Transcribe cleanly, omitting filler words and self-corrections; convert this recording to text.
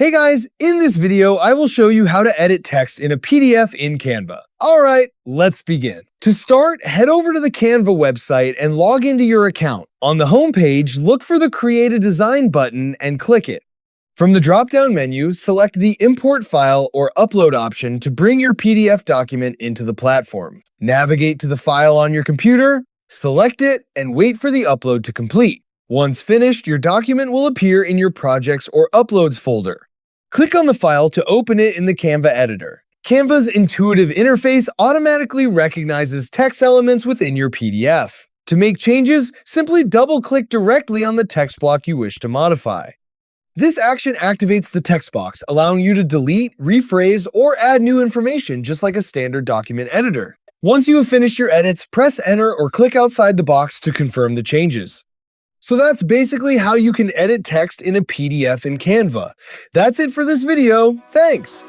Hey guys, in this video, I will show you how to edit text in a PDF in Canva. Alright, let's begin. To start, head over to the Canva website and log into your account. On the home page, look for the Create a Design button and click it. From the drop-down menu, select the Import File or Upload option to bring your PDF document into the platform. Navigate to the file on your computer, select it, and wait for the upload to complete. Once finished, your document will appear in your Projects or Uploads folder. Click on the file to open it in the Canva editor. Canva's intuitive interface automatically recognizes text elements within your PDF. To make changes, simply double-click directly on the text block you wish to modify. This action activates the text box, allowing you to delete, rephrase, or add new information just like a standard document editor. Once you have finished your edits, press Enter or click outside the box to confirm the changes. So that's basically how you can edit text in a PDF in Canva. That's it for this video. Thanks!